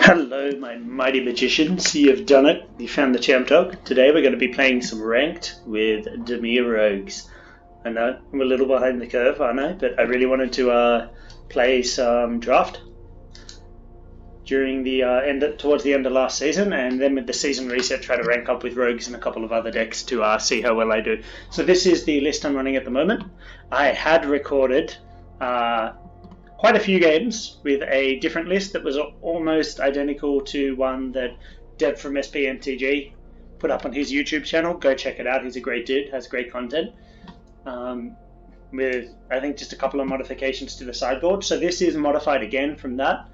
Hello, my mighty magicians. You have done it. You found the champ dog. Today we're going to be playing some ranked with Dimir rogues. I know I'm a little behind the curve, aren't I? But I really wanted to play some draft during the towards the end of last season, and then with the season reset, try to rank up with rogues and a couple of other decks to see how well I do. So this is the list I'm running at the moment. I had recorded quite a few games with a different list that was almost identical to one that Deb from MTG put up on his YouTube channel. Go check it out. He's a great dude, has great content. With, I think, just a couple of modifications to the sideboard. So this is modified again from that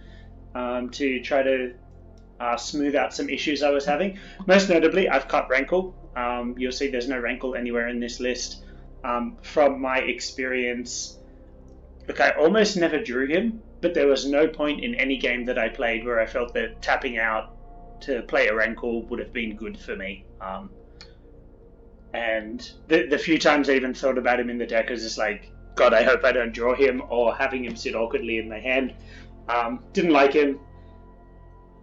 to try to smooth out some issues I was having. Most notably, I've cut Rankle. You'll see there's no Rankle anywhere in this list. From my experience, look, I almost never drew him, but there was no point in any game that I played where I felt that tapping out to play a Rankle would have been good for me. And the few times I even thought about him in the deck, I was just like, God, I hope I don't draw him, or having him sit awkwardly in my hand. Didn't like him.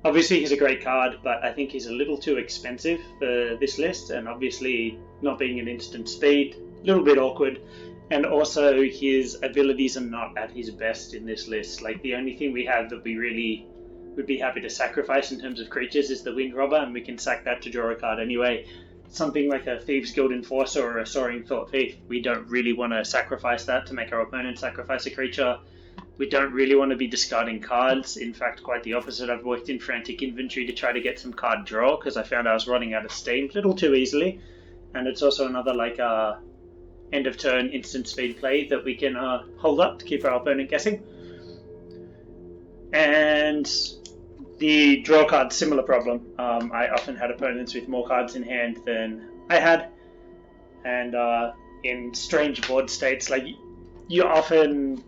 Obviously, he's a great card, but I think he's a little too expensive for this list, and obviously not being an instant speed, a little bit awkward. And also, his abilities are not at his best in this list. Like, the only thing we have that we really would be happy to sacrifice in terms of creatures is the Windrobber, and we can sack that to draw a card anyway. Something like a Thieves Guild Enforcer or a Soaring Thought Thief, we don't really want to sacrifice that to make our opponent sacrifice a creature. We don't really want to be discarding cards. In fact, quite the opposite. I've worked in frantic inventory to try to get some card draw, because I found I was running out of steam a little too easily. And it's also another, like, end of turn instant speed play that we can hold up to keep our opponent guessing. And the draw card, similar problem. I often had opponents with more cards in hand than I had, and in strange board states, like, you often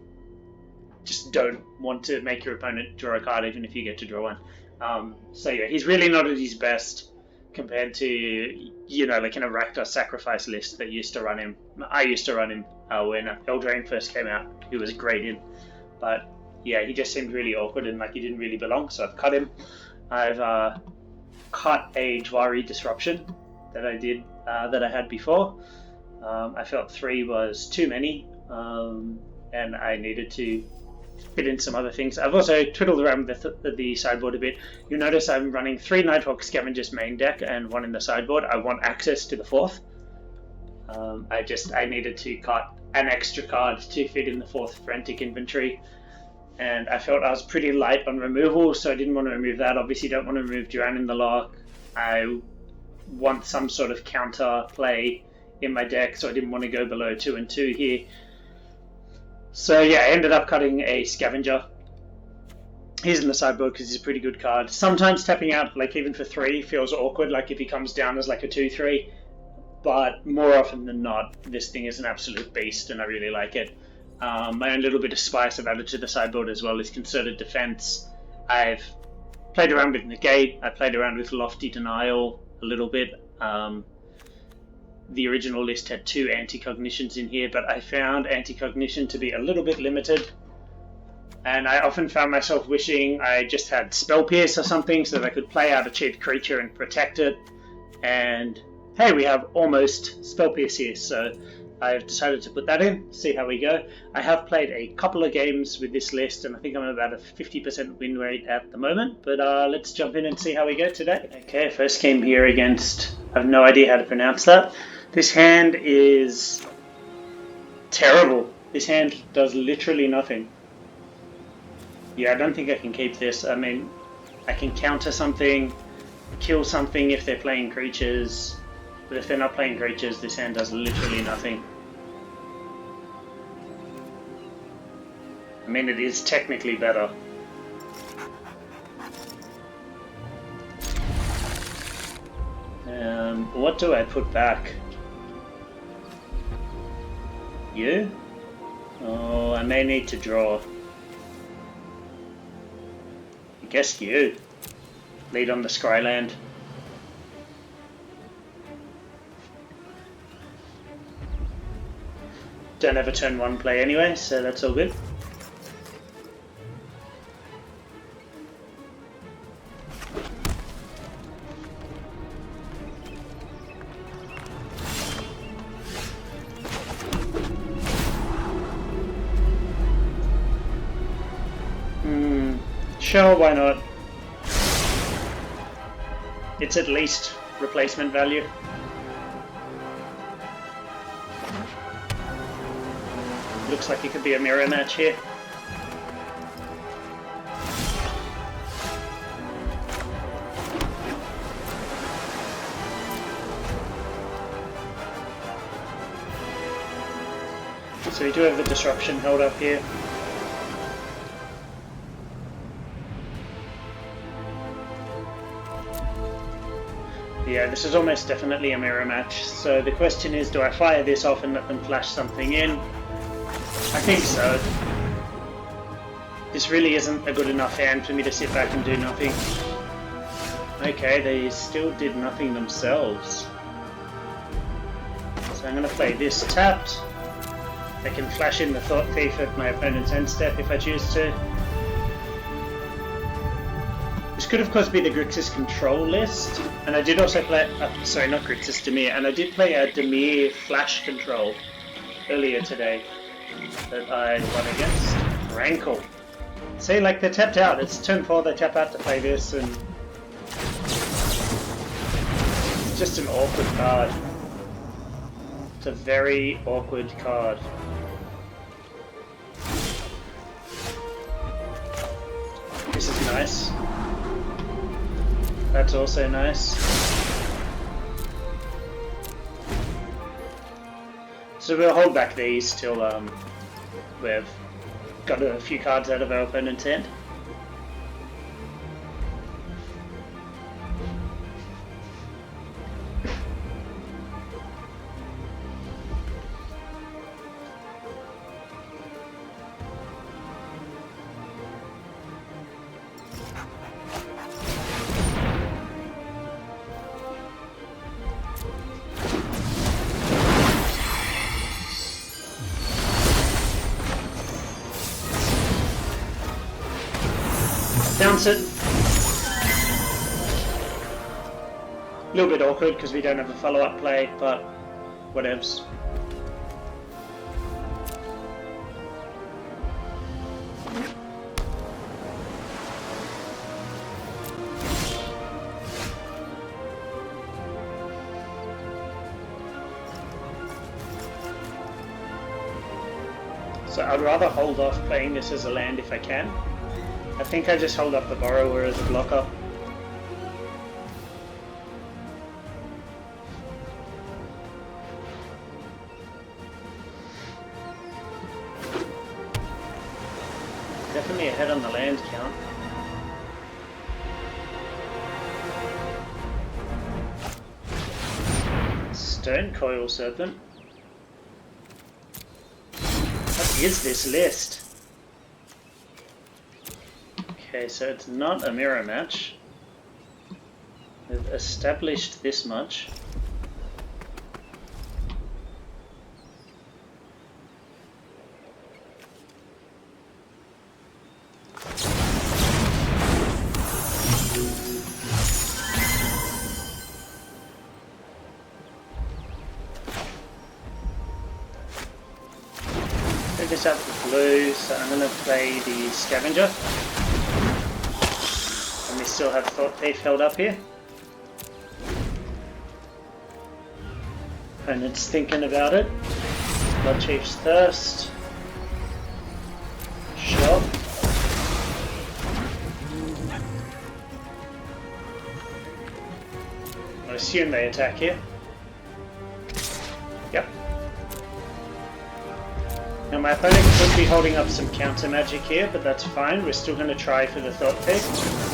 just don't want to make your opponent draw a card even if you get to draw one. So yeah, he's really not at his best compared to, you know, like an Rakdos sacrifice list that used to run him. I used to run him when Eldraine first came out. He was great in, but yeah, he just seemed really awkward and like he didn't really belong, so I've cut him. I've cut a Jwari Disruption that I did, that I had before. I felt 3 was too many, and I needed to fit in some other things. I've also twiddled around with the sideboard a bit. You'll notice I'm running 3 Nighthawk Scavengers main deck and 1 in the sideboard. I want access to the 4th. I needed to cut an extra card to fit in the 4th Frantic Inventory, and I felt I was pretty light on removal, so I didn't want to remove that. Obviously don't want to remove Duran in the Lock. I want some sort of counter play in my deck, so I didn't want to go below 2 and 2 here. So yeah, I ended up cutting a Scavenger. He's in the sideboard because he's a pretty good card. Sometimes tapping out, like even for 3, feels awkward, like if he comes down as like a 2-3. But more often than not, this thing is an absolute beast and I really like it. My own little bit of spice I've added to the sideboard as well is Concerted Defense. I've played around with Negate. I played around with Lofty Denial a little bit. The original list had 2 anti-cognitions in here, but I found anti-cognition to be a little bit limited. And I often found myself wishing I just had Spell Pierce or something so that I could play out a cheap creature and protect it. And hey, we have almost Spell Pierce here, so I've decided to put that in, see how we go. I have played a couple of games with this list, and I think I'm about a 50% win rate at the moment, but let's jump in and see how we go today. Okay, first game here against, I have no idea how to pronounce that. This hand is terrible. This hand does literally nothing. Yeah, I don't think I can keep this. I mean, I can counter something, kill something if they're playing creatures, but if they're not playing creatures, this hand does literally nothing. I mean, it is technically better. What do I put back? You? Oh, I may need to draw. I guess you. Lead on the Scryland. Don't have a turn 1 play anyway, so that's all good. Sure, why not? It's at least replacement value. Looks like it could be a mirror match here. So we do have the disruption held up here. Yeah, this is almost definitely a mirror match. So the question is, do I fire this off and let them flash something in? I think so. This really isn't a good enough hand for me to sit back and do nothing. Okay, they still did nothing themselves. So I'm going to play this tapped. I can flash in the Thought Thief at my opponent's end step if I choose to. This could of course be the Grixis Control list, and I did also play, sorry, not Grixis, Dimir, and I did play a Dimir Flash Control earlier today that I won against. Rankle. See, like they're tapped out, it's turn 4, they tap out to play this, and it's just an awkward card. It's a very awkward card. This is nice. That's also nice. So we'll hold back these till we've got a few cards out of our opponent's hand. Bounce it. A little bit awkward because we don't have a follow-up play, but whatevs. So I'd rather hold off playing this as a land if I can. I think I just hold up the Borrower as a blocker. Definitely ahead on the land count. Stone Coil Serpent. What is this list? Okay, so it's not a mirror match. We've established this much. Take this out with blue, so I'm going to play the Scavenger. We still have Thought Thief held up here. And it's thinking about it. Blood Chief's Thirst. Shot. I assume they attack here. Yep. Now my opponent could be holding up some counter magic here, but that's fine. We're still going to try for the Thought Thief.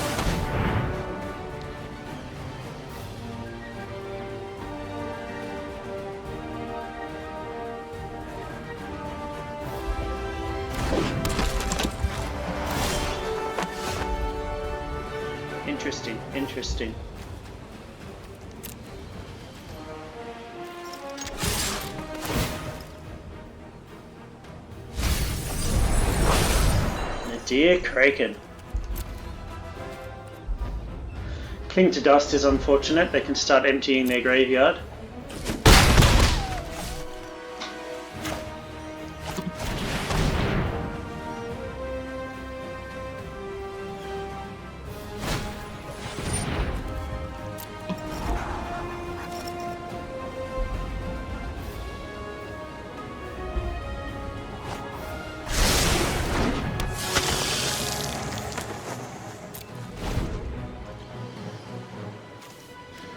Interesting. Dear Kraken. Cling to Dust is unfortunate. They can start emptying their graveyard.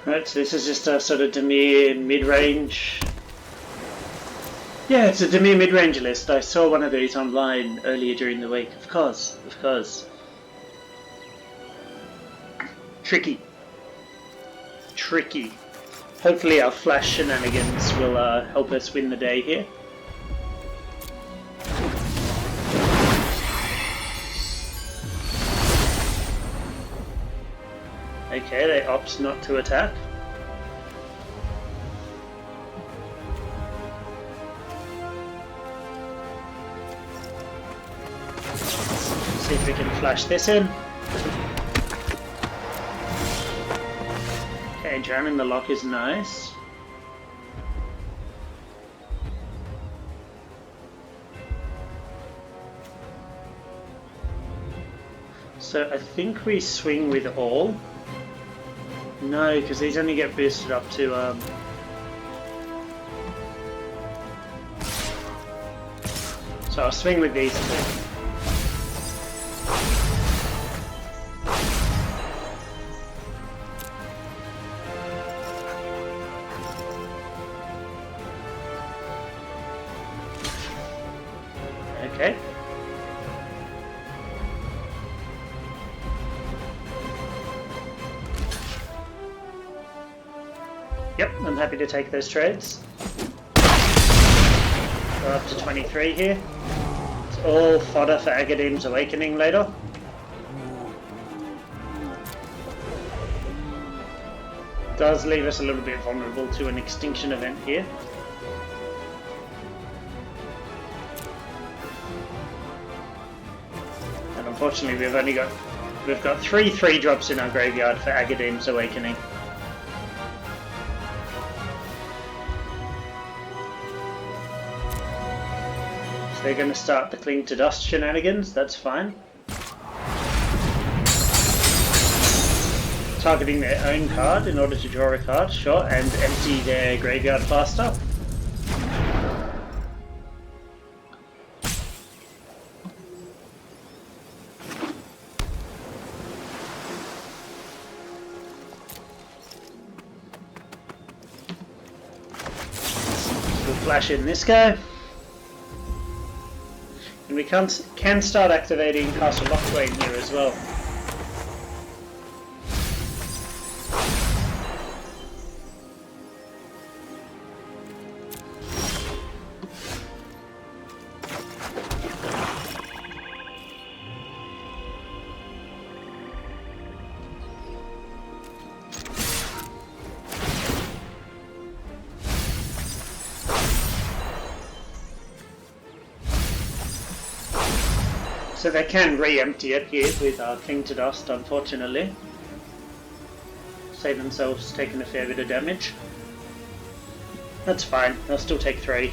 Right, so this is just a sort of Dimir mid-range. Yeah, it's a Dimir mid-range list. I saw one of these online earlier during the week. Of course, of course. Tricky. Tricky. Hopefully our flash shenanigans will help us win the day here. Okay, they opt not to attack. See if we can flash this in. Okay, jamming the lock is nice. So I think we swing with all. No, because these only get boosted up to so I'll swing with these two. Okay. Yep, I'm happy to take those trades. We're up to 23 here. It's all fodder for Agadim's Awakening later. Does leave us a little bit vulnerable to an extinction event here. And unfortunately we've got three 3-drops in our graveyard for Agadim's Awakening. They're going to start the Cling to Dust shenanigans, that's fine. Targeting their own card in order to draw a card, sure, and empty their graveyard faster. We'll flash in this guy. And we can start activating Castle Lockwain here as well. So they can re-empty it here with Cling to Dust, unfortunately. Save themselves taking a fair bit of damage. That's fine, they'll still take 3.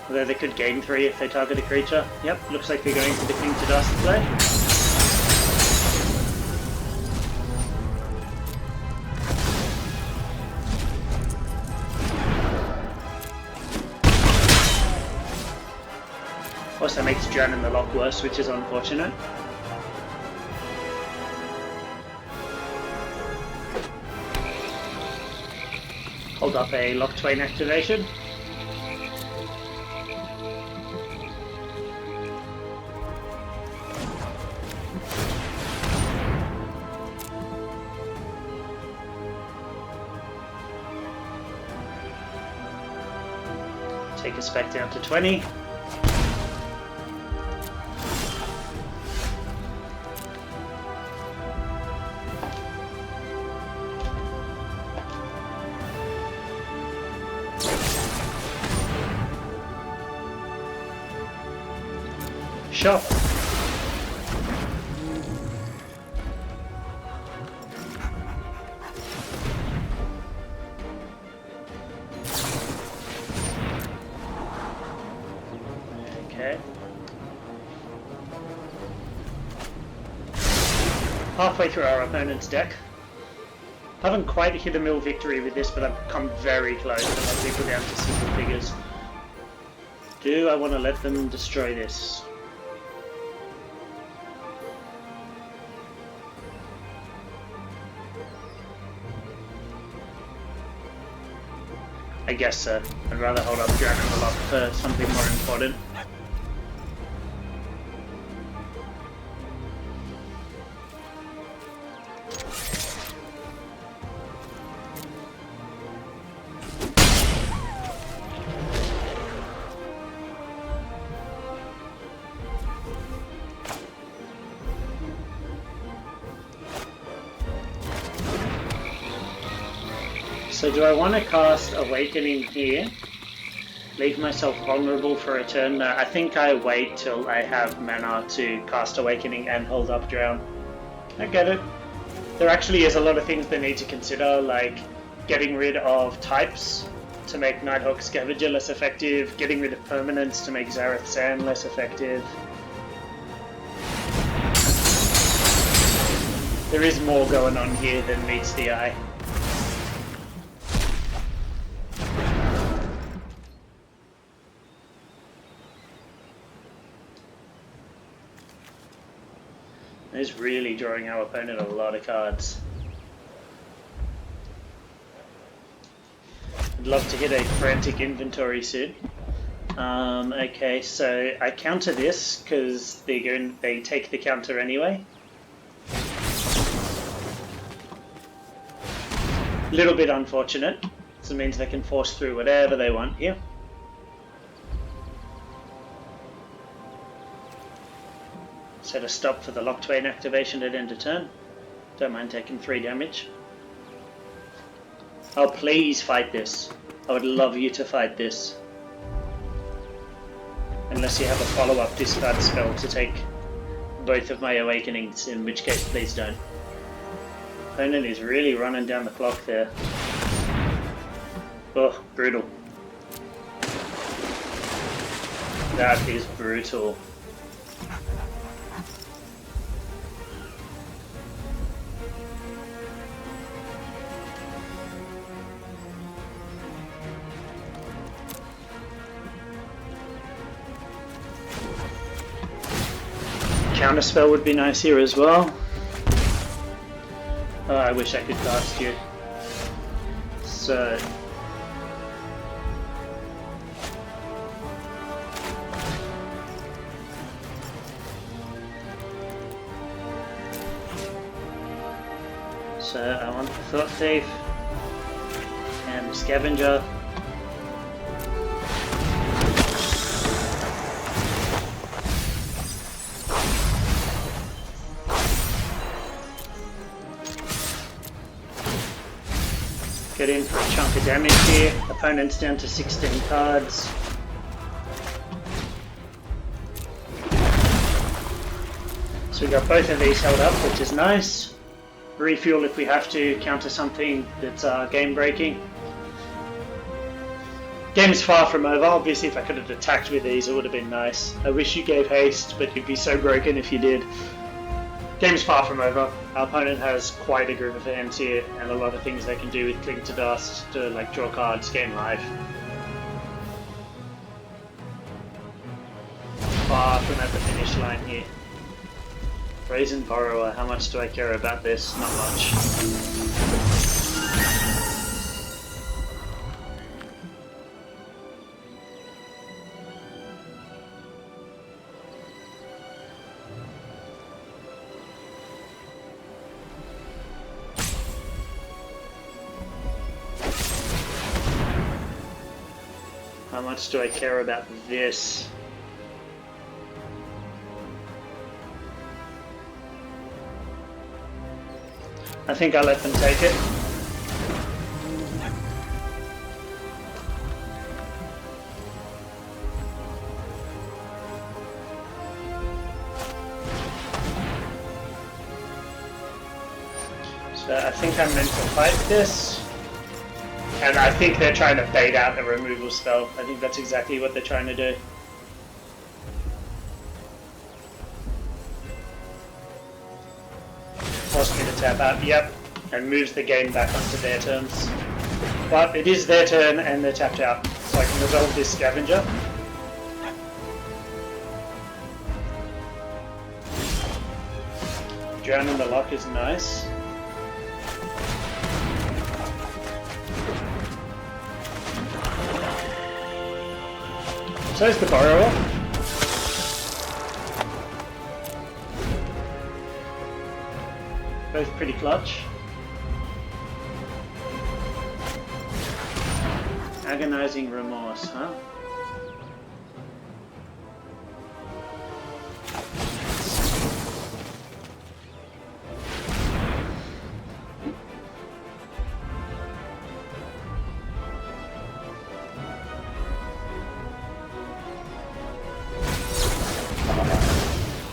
Although they could gain 3 if they target a creature. Yep, looks like they're going for the Cling to Dust play. Also makes jamming the lock worse, which is unfortunate. Hold up a Lock Twain activation. Take us back down to 20. Sure. Okay. Halfway through our opponent's deck. Haven't quite hit a mill victory with this, but I've come very close to let people down to single figures. Do I want to let them destroy this? I guess so. I'd rather hold up Dragon Ball up for something more important. So do I want to cast Awakening here? Leave myself vulnerable for a turn? No, I think I wait till I have mana to cast Awakening and hold up Drown. I get it. There actually is a lot of things they need to consider, like getting rid of types to make Nighthawk Scavenger less effective, getting rid of permanents to make Zareth Sand less effective. There is more going on here than meets the eye. It's really drawing our opponent a lot of cards. I'd love to hit a frantic inventory soon. Okay, so I counter this because they take the counter anyway. Little bit unfortunate. So it means they can force through whatever they want here. Set a stop for the Locktwain activation at end of turn. Don't mind taking 3 damage. Oh, please fight this. I would love you to fight this. Unless you have a follow-up discard spell to take both of my Awakenings, in which case please don't. Opponent is really running down the clock there. Oh, brutal. That is brutal. Counterspell would be nice here as well. Oh, I wish I could cast you. So... I want the Thought Thief and the Scavenger. Get in for a chunk of damage here. Opponent's down to 16 cards. So we got both of these held up, which is nice. Refuel if we have to counter something that's game breaking. Game's far from over. Obviously if I could have attacked with these it would have been nice. I wish you gave haste, but you'd be so broken if you did. Game's far from over. Our opponent has quite a group of hands here and a lot of things they can do with Cling to Dust to like draw cards, gain life. Far from at the finish line here. Brazen Borrower, how much do I care about this? Not much. How much do I care about this? I think I'll let them take it. So I think I'm meant to fight this. And I think they're trying to bait out a removal spell. I think that's exactly what they're trying to do. Force me to tap out, yep. And moves the game back onto their terms. But it is their turn and they're tapped out. So I can resolve this scavenger. Drown in the lock is nice. So is the borrower. Both pretty clutch. Agonizing remorse, huh?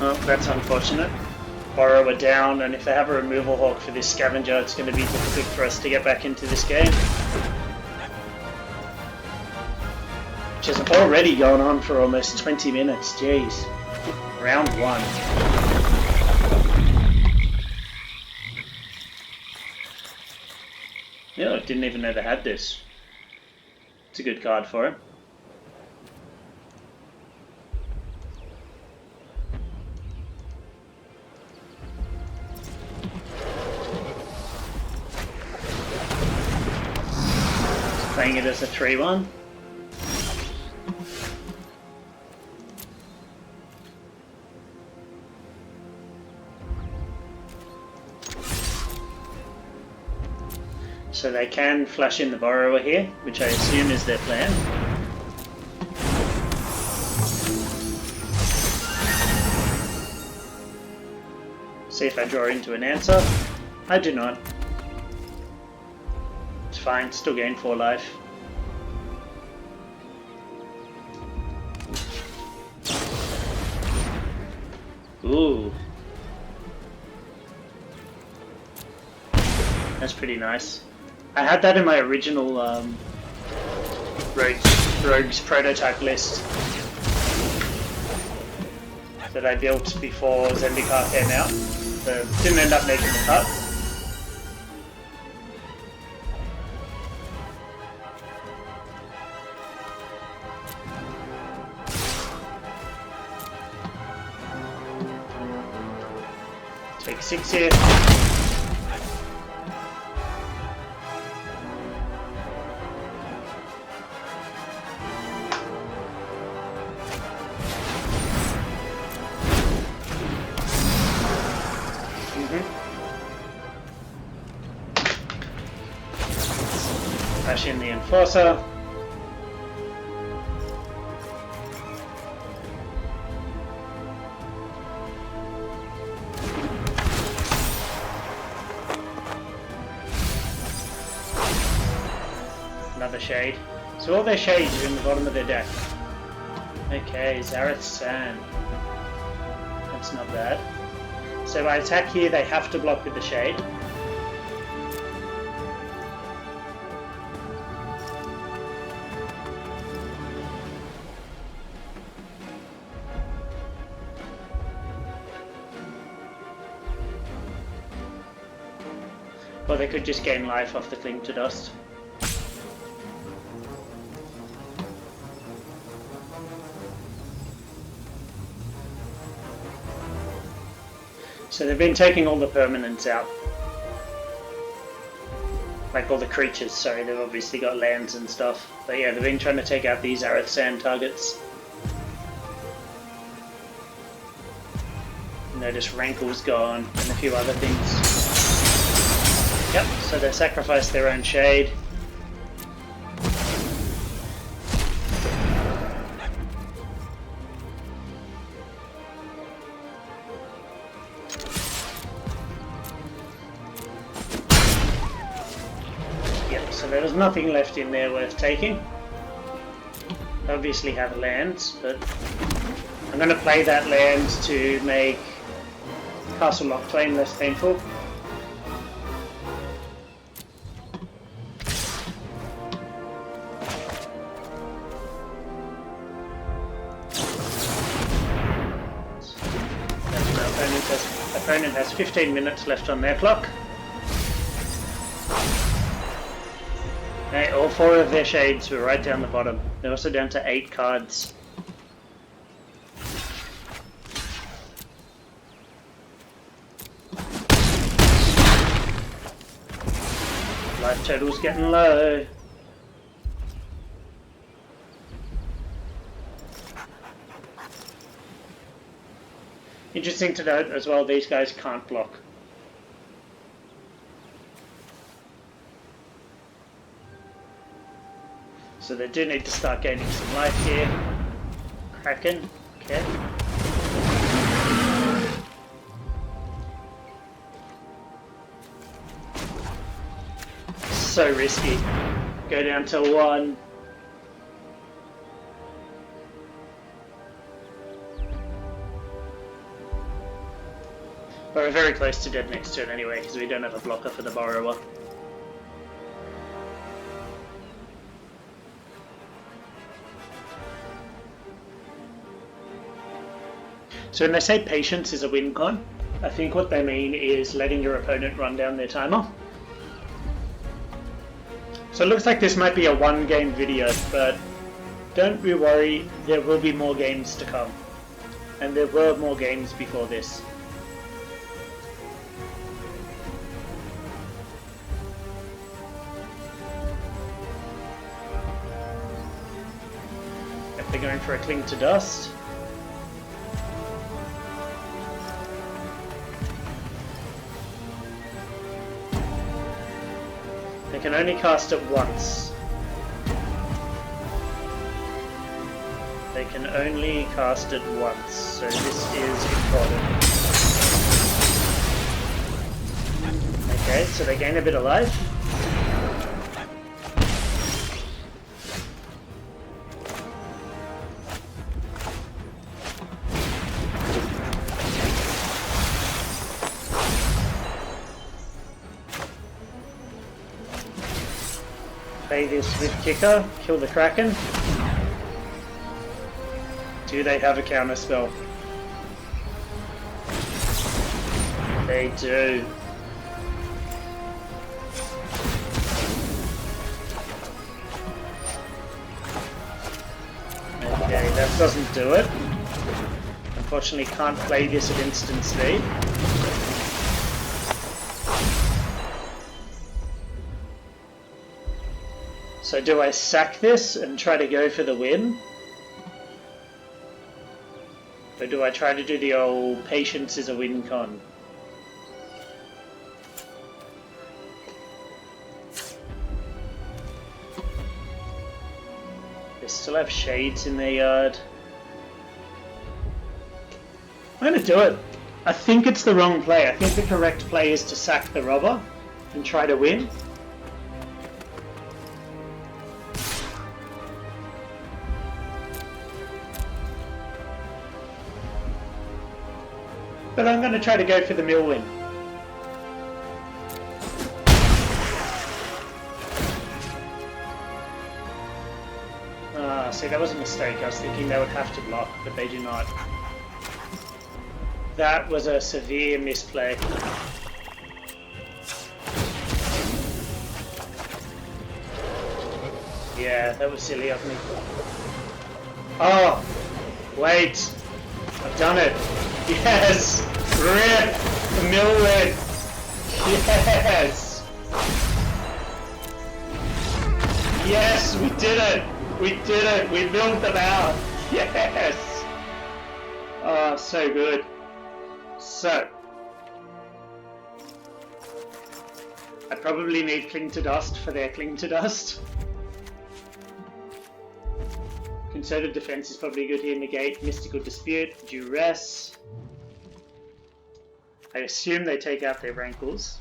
Oh, that's unfortunate. Borrower down, and if they have a removal hawk for this scavenger, it's going to be difficult for us to get back into this game. Which has already gone on for almost 20 minutes, jeez. Round 1. Yeah, I didn't even know they had this. It's a good card for it. Playing it as a 3-1. So they can flash in the borrower here, which I assume is their plan. See if I draw into an answer. I do not. It's fine, still gain 4 life. Ooh. That's pretty nice. I had that in my original Rogues prototype list that I built before Zendikar came out. So didn't end up making the cut. Take 6 here. Flash in the Enforcer. Another Shade. So all their shades are in the bottom of their deck. Okay, Zareth San. That's not bad. So by attack here, they have to block with the Shade. Or they could just gain life off the Cling to Dust. So they've been taking all the permanents out. Like all the creatures, sorry, they've obviously got lands and stuff. But yeah, they've been trying to take out these Zareth San targets. Notice Rankle's gone and a few other things. Yep, so they sacrificed their own Shade. Yep, so there was nothing left in there worth taking. Obviously have lands, but I'm going to play that land to make Castle Lockplane less painful. Opponent has 15 minutes left on their clock. Okay, all 4 of their shades were right down the bottom. They're also down to 8 cards. Life total's getting low. Interesting to note as well, these guys can't block. So they do need to start gaining some life here. Kraken, okay. So risky. Go down to 1. But we're very close to dead next turn anyway, because we don't have a blocker for the borrower. So when they say patience is a win con, I think what they mean is letting your opponent run down their timer. So it looks like this might be a 1-game video, but don't be worried, there will be more games to come. And there were more games before this. If they're going for a Cling to Dust. They can only cast it once. They can only cast it once, so this is important. Okay, so they gain a bit of life. Play this with Kicker, kill the Kraken. Do they have a counter spell? They do. Okay, that doesn't do it. Unfortunately, can't play this at instant speed. So do I sack this and try to go for the win? Or do I try to do the old patience is a win con? They still have shades in their yard. I'm gonna do it. I think it's the wrong play. I think the correct play is to sack the robber and try to win. But I'm going to try to go for the mill win. See, that was a mistake. I was thinking they would have to block, but they do not. That was a severe misplay. Yeah, that was silly of me. Oh, wait. I've done it. Yes! Rip! The mill win! Yes! Yes, we did it! We did it! We milled them out! Yes! Oh, so good. So, I probably need Cling to Dust for their Cling to Dust. Concerted Defense is probably good here. Negate, Mystical Dispute, Duress. I assume they take out their Rankles.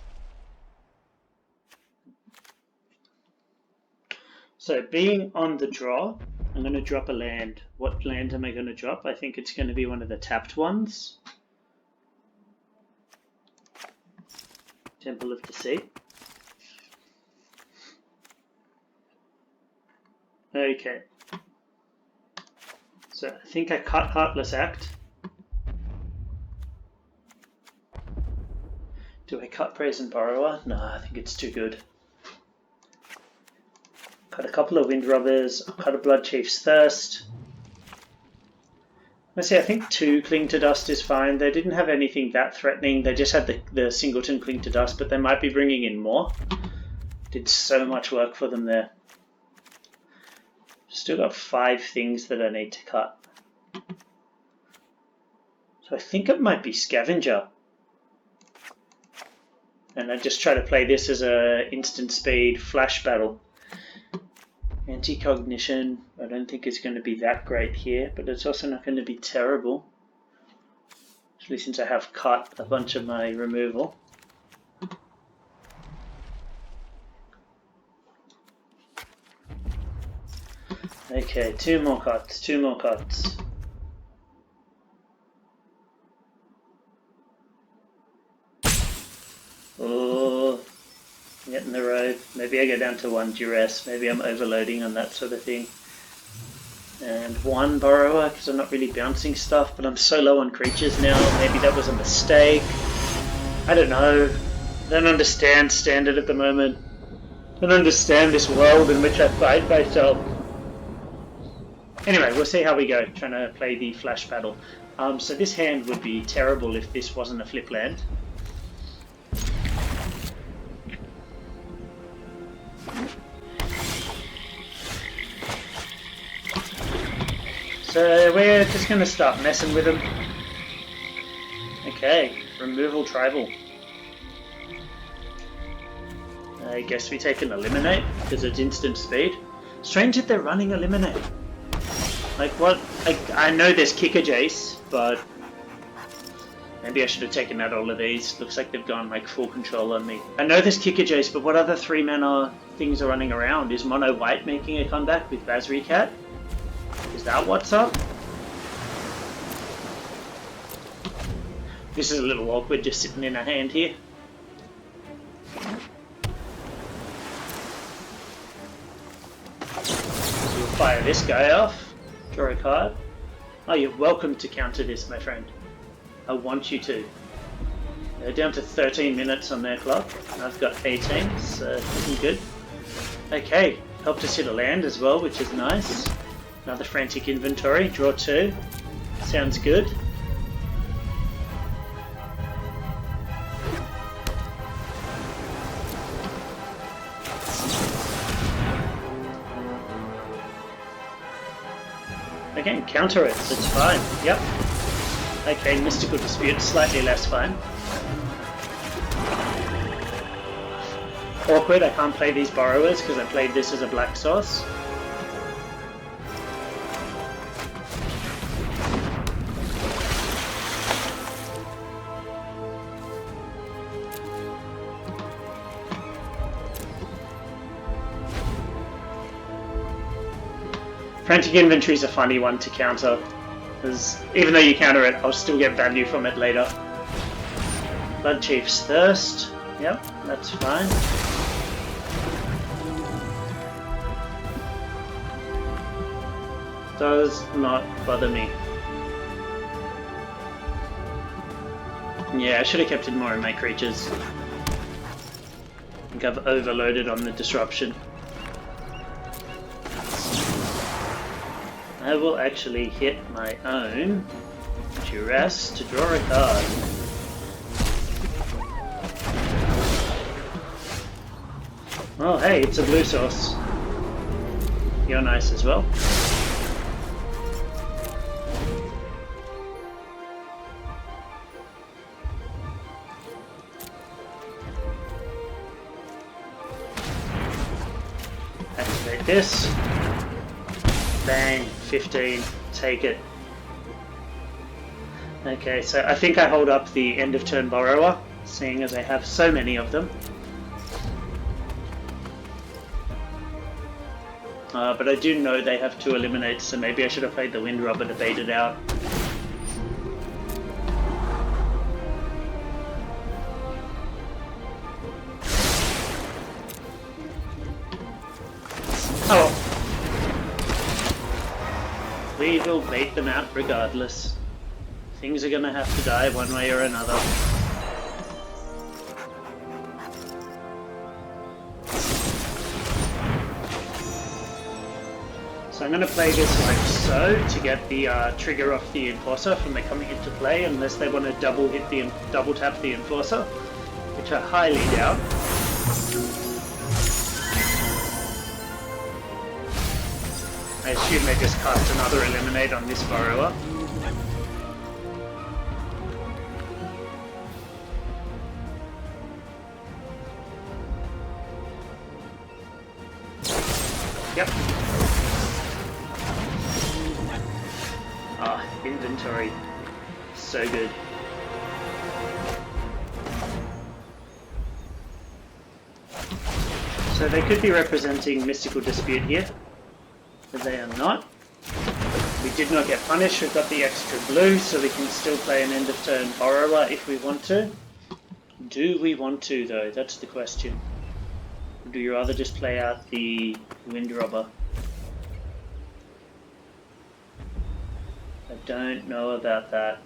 So being on the draw, I'm going to drop a land. What land am I going to drop? I think it's going to be one of the tapped ones. Temple of Deceit. Okay. So I think I cut Heartless Act. Do I cut Brazen Borrower? No, I think it's too good. Cut a couple of Windrobbers, cut a Blood Chief's Thirst. Let's see, I think 2 Cling to Dust is fine. They didn't have anything that threatening. They just had the singleton Cling to Dust, but they might be bringing in more. Did so much work for them there. Still got 5 things that I need to cut. So I think it might be Scavenger. And I just try to play this as a instant speed flash battle. Anti-cognition, I don't think it's going to be that great here, but it's also not going to be terrible. Especially since I have cut a bunch of my removal. Okay, 2 more cuts, 2 more cuts. Oh, getting the road. Maybe I go down to 1 duress. Maybe I'm overloading on that sort of thing. And 1 borrower because I'm not really bouncing stuff, but I'm so low on creatures now. Maybe that was a mistake. I don't know. I don't understand standard at the moment. I don't understand this world in which I fight myself. Anyway, we'll see how we go trying to play the flash battle. So this hand would be terrible if this wasn't a flip land. So we're just going to start messing with them. Okay, removal tribal. I guess we take an eliminate because it's instant speed. Strange that they're running eliminate. Like what? I know there's Kicker Jace, but maybe I should have taken out all of these. Looks like they've gone like full control on me. I know there's Kicker Jace, but what other 3 mana things are running around? Is Mono White making a comeback with Basri Cat? Is that what's up? This is a little awkward just sitting in a hand here. So we'll fire this guy off. Draw a card. Oh, you're welcome to counter this, my friend. I want you to. They're down to 13 minutes on their clock. I've got 18, so looking good. Okay, helped us hit a land as well, which is nice. Another frantic inventory, draw 2. Sounds good. Again, counter it, it's fine. Yep. Okay, Mystical Dispute, slightly less fine. Awkward, I can't play these borrowers because I played this as a black source. Frantic Inventory is a funny one to counter, because even though you counter it, I'll still get value from it later. Blood Chief's Thirst, yep, that's fine. Does not bother me. Yeah, I should have kept it more in my creatures. I think I've overloaded on the disruption. I will actually hit my own duress to draw a card. Oh hey, it's a blue source. You're nice as well. Activate this. Bang, 15, take it. Okay, so I think I hold up the end of turn borrower, seeing as I have so many of them. But I do know they have 2 eliminates, so maybe I should have played the Windrobber to bait it out. Oh. We will bait them out regardless. Things are gonna have to die one way or another. I'm going to play this like so to get the trigger off the Enforcer from the coming into play, unless they want to double tap the Enforcer, which I highly doubt. I assume they just cast another Eliminate on this Borrower. Yep. Ah, inventory. So good. So they could be representing Mystical Dispute here, but they are not. We did not get punished, we've got the extra blue, so we can still play an end of turn Borrower if we want to. Do we want to though? That's the question. Or do you rather just play out the Windrobber? I don't know about that.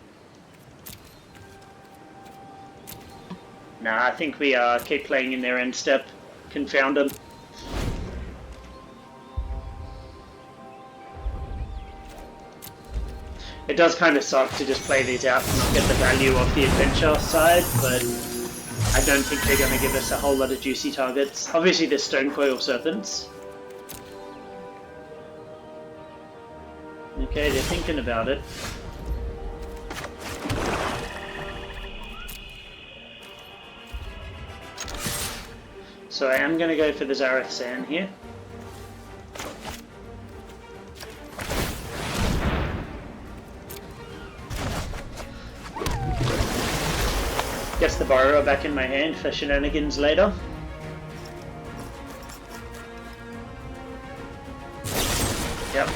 Nah, I think we keep playing in their end step. Confound them. It does kind of suck to just play these out and not get the value of the adventure side, but I don't think they're going to give us a whole lot of juicy targets. Obviously there's Stonecoil Serpents. Okay, they're thinking about it. So I am going to go for the Zareth Sand here. Gets the Borrower back in my hand for shenanigans later. Yep.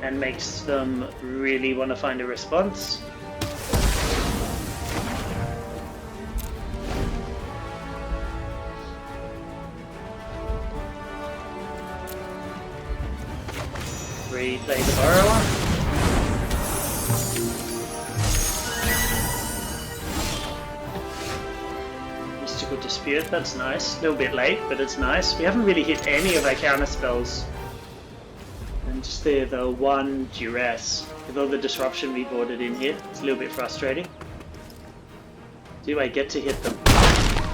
And makes them really want to find a response. Replay the Borrower. Mystical Dispute, that's nice. A little bit late, but it's nice. We haven't really hit any of our counter spells. And just the one Duress. With all the disruption we boarded in here, it's a little bit frustrating. Do I get to hit them?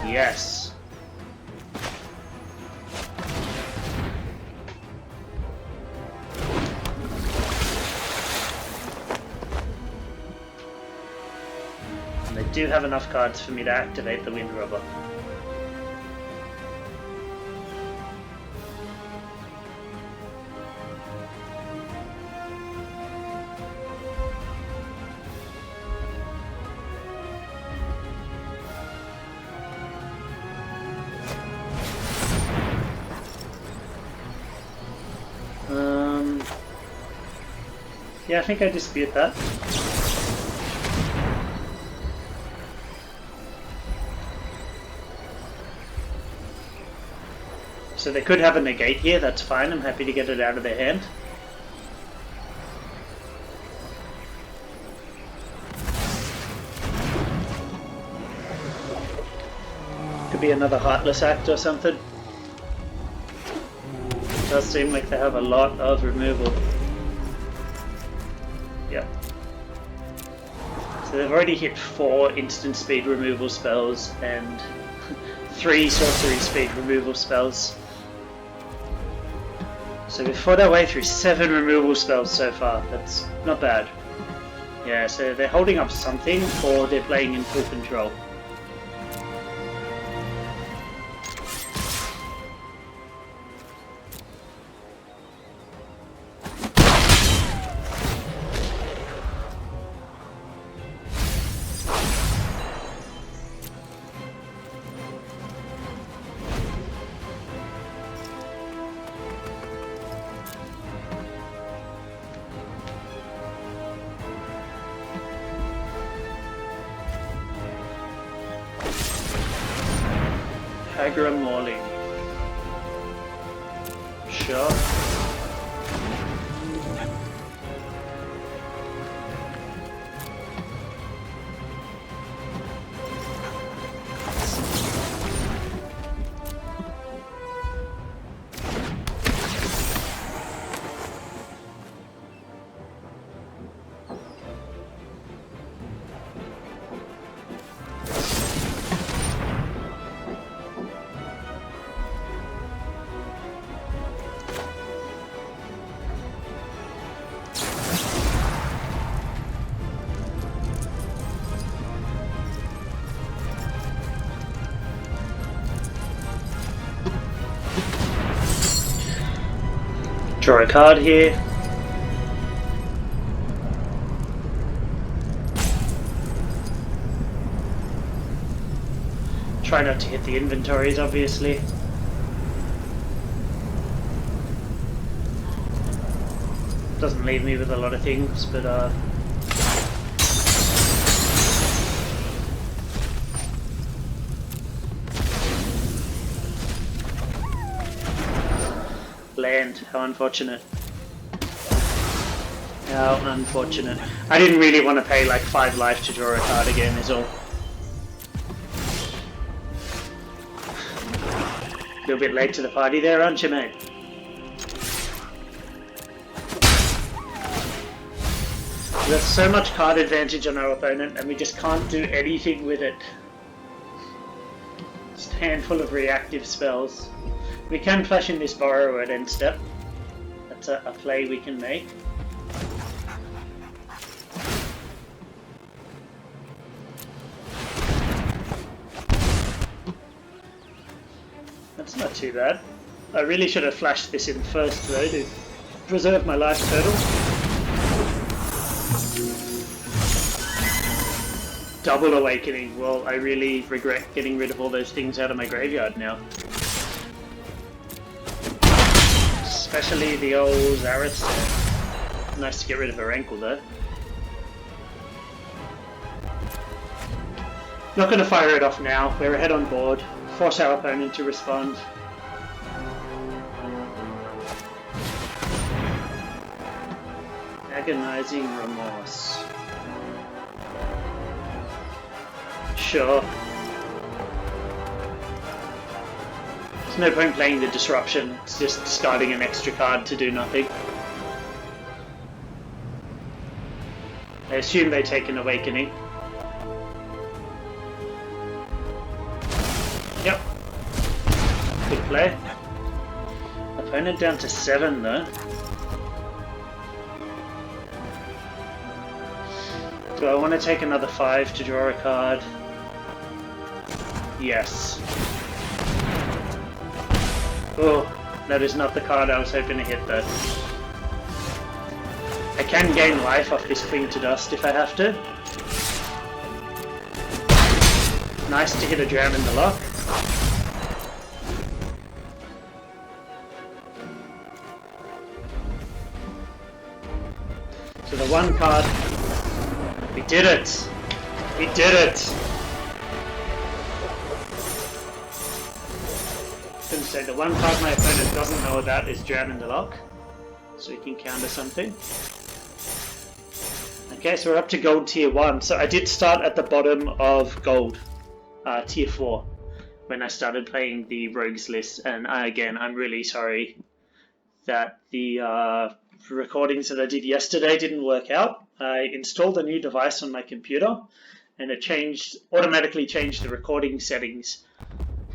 Yes. I do have enough cards for me to activate the Windrobber. Yeah, I think I dispute that. So they could have a negate here, that's fine, I'm happy to get it out of their hand. Could be another Heartless Act or something. It does seem like they have a lot of removal. Yep. So they've already hit 4 instant speed removal spells and 3 sorcery speed removal spells. So we've fought our way through 7 removal spells so far, that's not bad. Yeah, so they're holding up something or they're playing in full control. Mauling. Sure. Draw a card here. Try not to hit the inventories, obviously. Doesn't leave me with a lot of things, but land, how unfortunate. How unfortunate. I didn't really want to pay like 5 life to draw a card again is all. A little bit late to the party there, aren't you, mate? There's so much card advantage on our opponent and we just can't do anything with it. Just a handful of reactive spells. We can flash in this Borrower at end step. That's a play we can make. That's not too bad. I really should have flashed this in first though to preserve my life total. Double Awakening. Well, I really regret getting rid of all those things out of my graveyard now. Especially the old Zareth. Nice to get rid of her ankle though. Not going to fire it off now. We're ahead on board. Force our opponent to respond. Agonizing Remorse. Sure. There's no point playing the Disruption, it's just discarding an extra card to do nothing. I assume they take an Awakening. Yep. Good play. Opponent down to 7 though. Do I want to take another 5 to draw a card? Yes. Oh, that is not the card I was hoping to hit though. I can gain life off this Cling to Dust if I have to. Nice to hit a Jam in the Lock. So the one card... We did it! We did it! I was going to say, the one card my opponent doesn't know about is Jam in the Lock. So he can counter something. Okay, so we're up to Gold Tier 1. So I did start at the bottom of Gold, Tier 4, when I started playing the Rogues list. And again, I'm really sorry that the recordings that I did yesterday didn't work out. I installed a new device on my computer and it automatically changed the recording settings,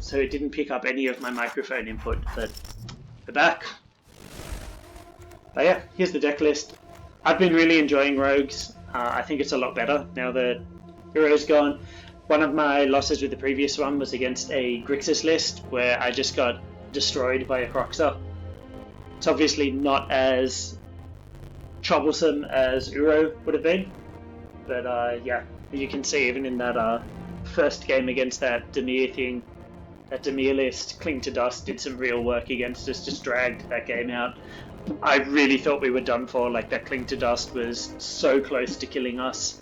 so it didn't pick up any of my microphone input, but we're back. But yeah, here's the deck list. I've been really enjoying Rogues. I think it's a lot better now that Hero's gone. One of my losses with the previous one was against a Grixis list where I just got destroyed by a Croxer. It's obviously not as troublesome as Uro would have been, but yeah, as you can see, even in that first game against that Dimir thing, that Dimir list, Cling to Dust did some real work against us, just dragged that game out. I really thought we were done for, like that Cling to Dust was so close to killing us,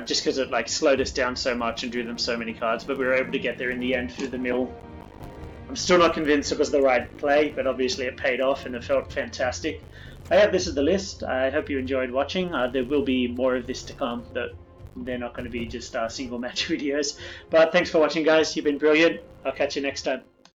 just because it like slowed us down so much and drew them so many cards, but we were able to get there in the end through the mill. I'm still not convinced it was the right play, but obviously it paid off and it felt fantastic. This is the list. I hope you enjoyed watching. There will be more of this to come, but they're not going to be just single match videos. But thanks for watching, guys. You've been brilliant. I'll catch you next time.